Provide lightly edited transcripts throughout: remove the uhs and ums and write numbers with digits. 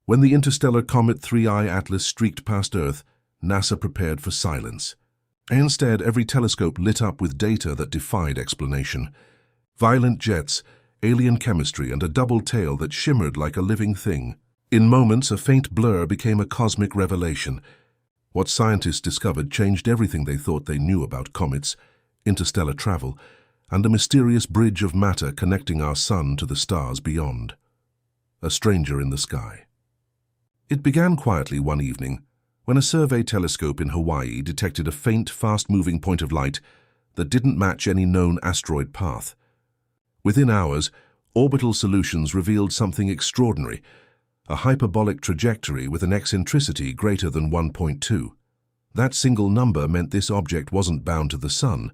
When the interstellar comet 3I Atlas streaked past Earth, NASA prepared for silence. Instead, every telescope lit up with data that defied explanation. Violent jets, alien chemistry, and a double tail that shimmered like a living thing. In moments, a faint blur became a cosmic revelation. What scientists discovered changed everything they thought they knew about comets, interstellar travel, and a mysterious bridge of matter connecting our sun to the stars beyond. A stranger in the sky. It began quietly one evening, when a survey telescope in Hawaii detected a faint, fast-moving point of light that didn't match any known asteroid path. Within hours, orbital solutions revealed something extraordinary, a hyperbolic trajectory with an eccentricity greater than 1.2. That single number meant this object wasn't bound to the sun.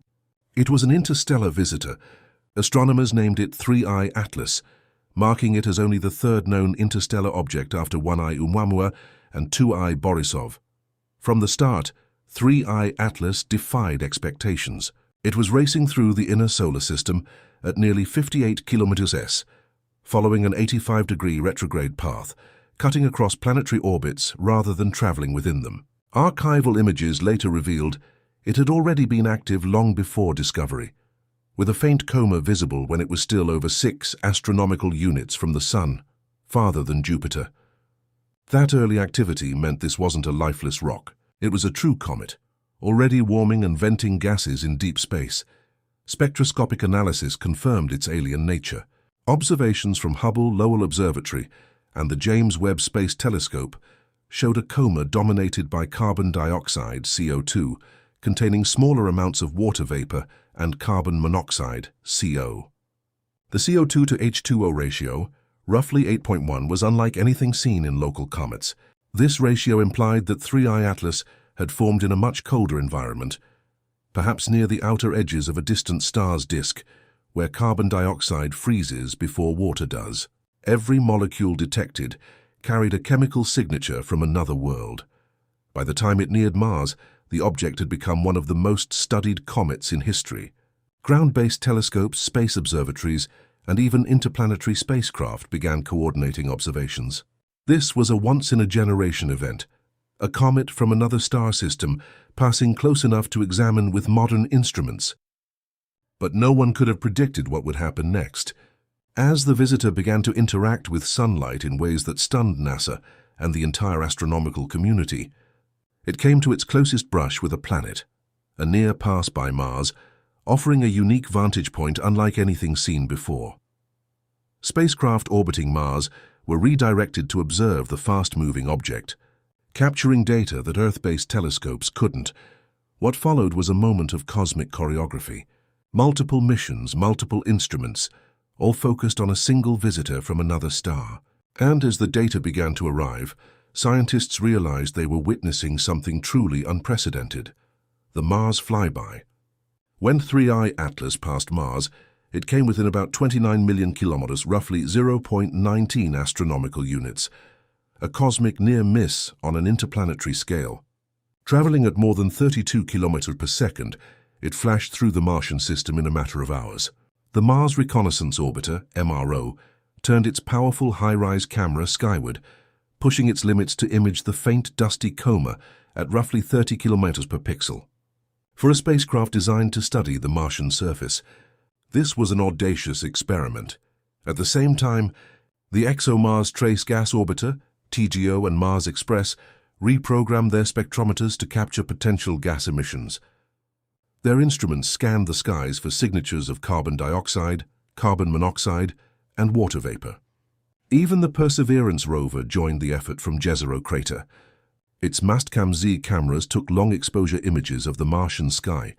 It was an interstellar visitor. Astronomers named it 3I Atlas, marking it as only the third known interstellar object after 1I Oumuamua and 2I Borisov. From the start, 3I Atlas defied expectations. It was racing through the inner solar system at nearly 58 km/s, following an 85-degree retrograde path, cutting across planetary orbits rather than traveling within them. Archival images later revealed it had already been active long before discovery, with a faint coma visible when it was still over 6 astronomical units from the Sun, farther than Jupiter. That early activity meant this wasn't a lifeless rock. It was a true comet, already warming and venting gases in deep space. Spectroscopic analysis confirmed its alien nature. Observations from Hubble Lowell Observatory and the James Webb Space Telescope showed a coma dominated by carbon dioxide, CO2, containing smaller amounts of water vapor and carbon monoxide, CO. The CO2 to H2O ratio, roughly 8.1, was unlike anything seen in local comets. This ratio implied that 3I Atlas had formed in a much colder environment, perhaps near the outer edges of a distant star's disk, where carbon dioxide freezes before water does. Every molecule detected carried a chemical signature from another world. By the time it neared Mars, the object had become one of the most studied comets in history. Ground-based telescopes, space observatories, and even interplanetary spacecraft began coordinating observations. This was a once-in-a-generation event, a comet from another star system passing close enough to examine with modern instruments. But no one could have predicted what would happen next. As the visitor began to interact with sunlight in ways that stunned NASA and the entire astronomical community, it came to its closest brush with a planet, a near pass by Mars, offering a unique vantage point unlike anything seen before. Spacecraft orbiting Mars were redirected to observe the fast-moving object, capturing data that Earth-based telescopes couldn't. What followed was a moment of cosmic choreography. Multiple missions, multiple instruments, all focused on a single visitor from another star. And as the data began to arrive, scientists realized they were witnessing something truly unprecedented: the Mars flyby. When 3I Atlas passed Mars, it came within about 29 million kilometers, roughly 0.19 astronomical units, a cosmic near miss on an interplanetary scale. Traveling at more than 32 kilometers per second, it flashed through the Martian system in a matter of hours. The Mars Reconnaissance Orbiter, MRO, turned its powerful high-rise camera skyward, pushing its limits to image the faint, dusty coma at roughly 30 kilometers per pixel. For a spacecraft designed to study the Martian surface, this was an audacious experiment. At the same time, the ExoMars Trace Gas Orbiter, TGO, and Mars Express reprogrammed their spectrometers to capture potential gas emissions. Their instruments scanned the skies for signatures of carbon dioxide, carbon monoxide, and water vapor. Even the Perseverance rover joined the effort from Jezero Crater. Its Mastcam-Z cameras took long-exposure images of the Martian sky,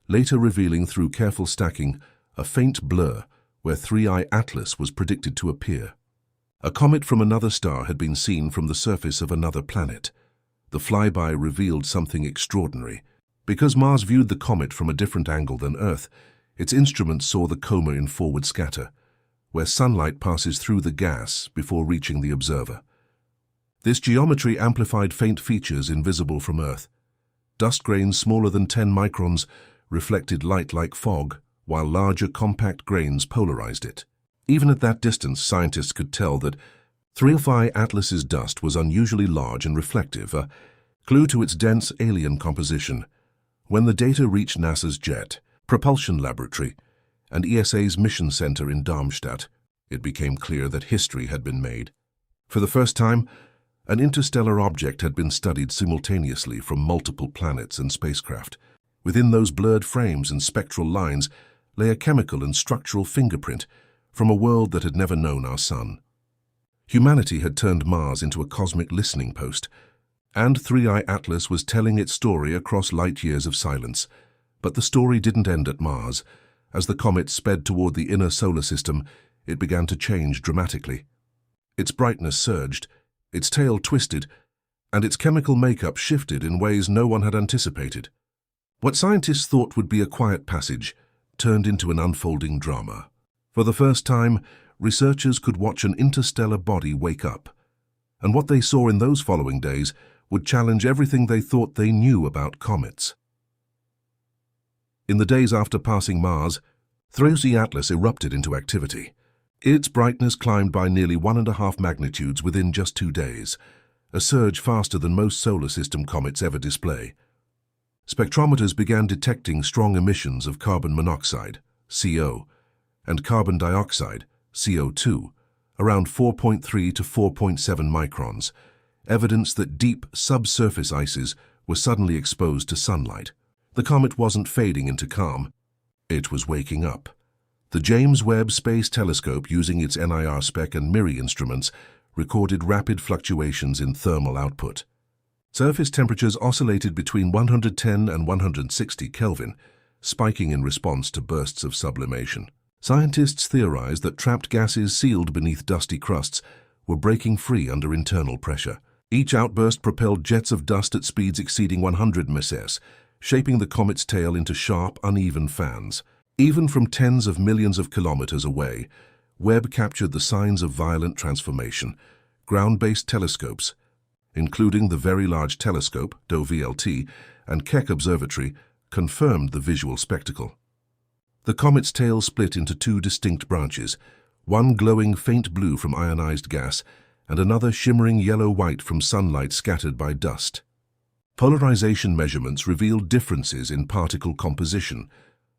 later revealing through careful stacking a faint blur where 3I Atlas was predicted to appear. A comet from another star had been seen from the surface of another planet. The flyby revealed something extraordinary. Because Mars viewed the comet from a different angle than Earth, its instruments saw the coma in forward scatter, where sunlight passes through the gas before reaching the observer. This geometry amplified faint features invisible from Earth. Dust grains smaller than 10 microns reflected light like fog, while larger compact grains polarized it. Even at that distance, scientists could tell that 3i Atlas's dust was unusually large and reflective, a clue to its dense alien composition. When the data reached NASA's Jet Propulsion Laboratory and ESA's Mission Center in Darmstadt, it became clear that history had been made. For the first time, an interstellar object had been studied simultaneously from multiple planets and spacecraft. Within those blurred frames and spectral lines lay a chemical and structural fingerprint from a world that had never known our sun. Humanity had turned Mars into a cosmic listening post, and 3i Atlas was telling its story across light years of silence. But the story didn't end at Mars. As the comet sped toward the inner solar system, it began to change dramatically. Its brightness surged, its tail twisted, and its chemical makeup shifted in ways no one had anticipated. What scientists thought would be a quiet passage turned into an unfolding drama. For the first time, researchers could watch an interstellar body wake up, and what they saw in those following days would challenge everything they thought they knew about comets. In the days after passing Mars, 3i Atlas erupted into activity. Its brightness climbed by nearly 1.5 magnitudes within just 2 days, a surge faster than most solar system comets ever display. Spectrometers began detecting strong emissions of carbon monoxide, CO, and carbon dioxide, CO2, around 4.3 to 4.7 microns, evidence that deep subsurface ices were suddenly exposed to sunlight. The comet wasn't fading into calm. It was waking up. The James Webb Space Telescope, using its NIRSpec and MIRI instruments, recorded rapid fluctuations in thermal output. Surface temperatures oscillated between 110 and 160 Kelvin, spiking in response to bursts of sublimation. Scientists theorized that trapped gases sealed beneath dusty crusts were breaking free under internal pressure. Each outburst propelled jets of dust at speeds exceeding 100 ms, shaping the comet's tail into sharp, uneven fans. Even from tens of millions of kilometers away, Webb captured the signs of violent transformation. Ground-based telescopes, including the Very Large Telescope, (DOVLT), and Keck Observatory, confirmed the visual spectacle. The comet's tail split into 2 distinct branches, one glowing faint blue from ionized gas and another shimmering yellow-white from sunlight scattered by dust. Polarization measurements revealed differences in particle composition,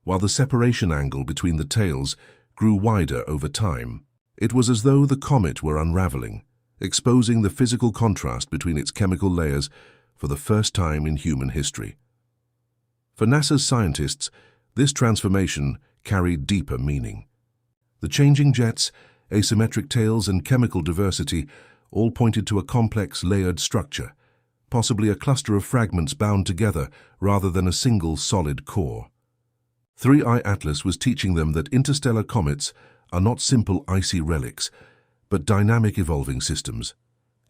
while the separation angle between the tails grew wider over time. It was as though the comet were unraveling, exposing the physical contrast between its chemical layers for the first time in human history. For NASA's scientists, this transformation carried deeper meaning. The changing jets, asymmetric tails, and chemical diversity all pointed to a complex, layered structure, possibly a cluster of fragments bound together rather than a single solid core. 3i Atlas was teaching them that interstellar comets are not simple icy relics, but dynamic evolving systems,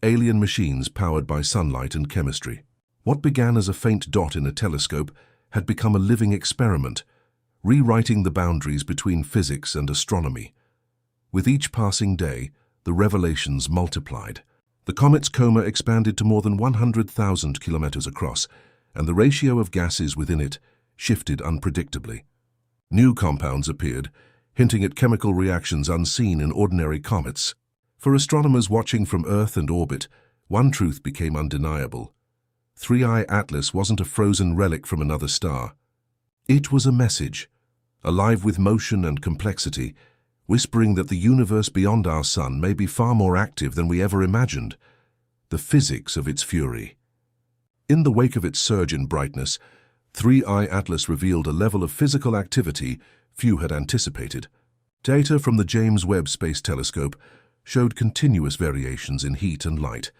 alien machines powered by sunlight and chemistry. What began as a faint dot in a telescope had become a living experiment, rewriting the boundaries between physics and astronomy. With each passing day, the revelations multiplied. The comet's coma expanded to more than 100,000 kilometers across, and the ratio of gases within it shifted unpredictably. New compounds appeared, hinting at chemical reactions unseen in ordinary comets. For astronomers watching from Earth and orbit, one truth became undeniable. 3i Atlas wasn't a frozen relic from another star. It was a message, alive with motion and complexity, whispering that the universe beyond our sun may be far more active than we ever imagined. The physics of its fury. In the wake of its surge in brightness, 3i Atlas revealed a level of physical activity few had anticipated. Data from the James Webb Space Telescope showed continuous variations in heat and light,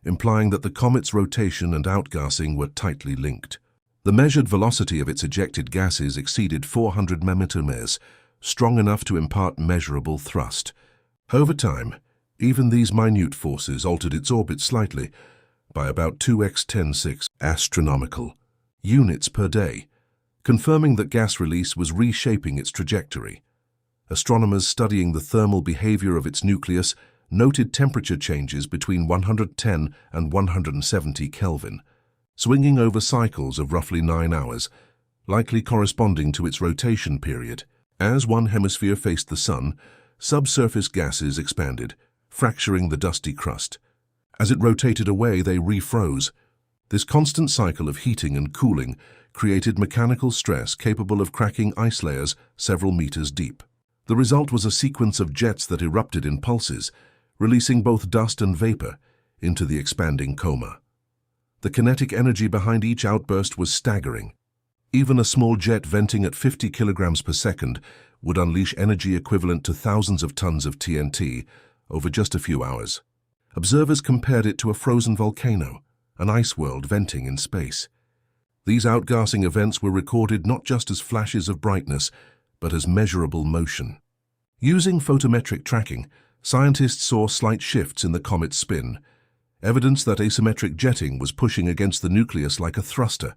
implying that the comet's rotation and outgassing were tightly linked. The measured velocity of its ejected gases exceeded 400 ms, strong enough to impart measurable thrust. Over time, even these minute forces altered its orbit slightly, by about 2x10⁶ astronomical units per day, confirming that gas release was reshaping its trajectory. Astronomers studying the thermal behavior of its nucleus noted temperature changes between 110 and 170 Kelvin, swinging over cycles of roughly 9 hours, likely corresponding to its rotation period. As one hemisphere faced the sun, subsurface gases expanded, fracturing the dusty crust. As it rotated away, they refroze. This constant cycle of heating and cooling created mechanical stress capable of cracking ice layers several meters deep. The result was a sequence of jets that erupted in pulses, releasing both dust and vapor into the expanding coma. The kinetic energy behind each outburst was staggering. Even a small jet venting at 50 kilograms per second would unleash energy equivalent to thousands of tons of TNT over just a few hours. Observers compared it to a frozen volcano, an ice world venting in space. These outgassing events were recorded not just as flashes of brightness, but as measurable motion. Using photometric tracking, scientists saw slight shifts in the comet's spin, evidence that asymmetric jetting was pushing against the nucleus like a thruster.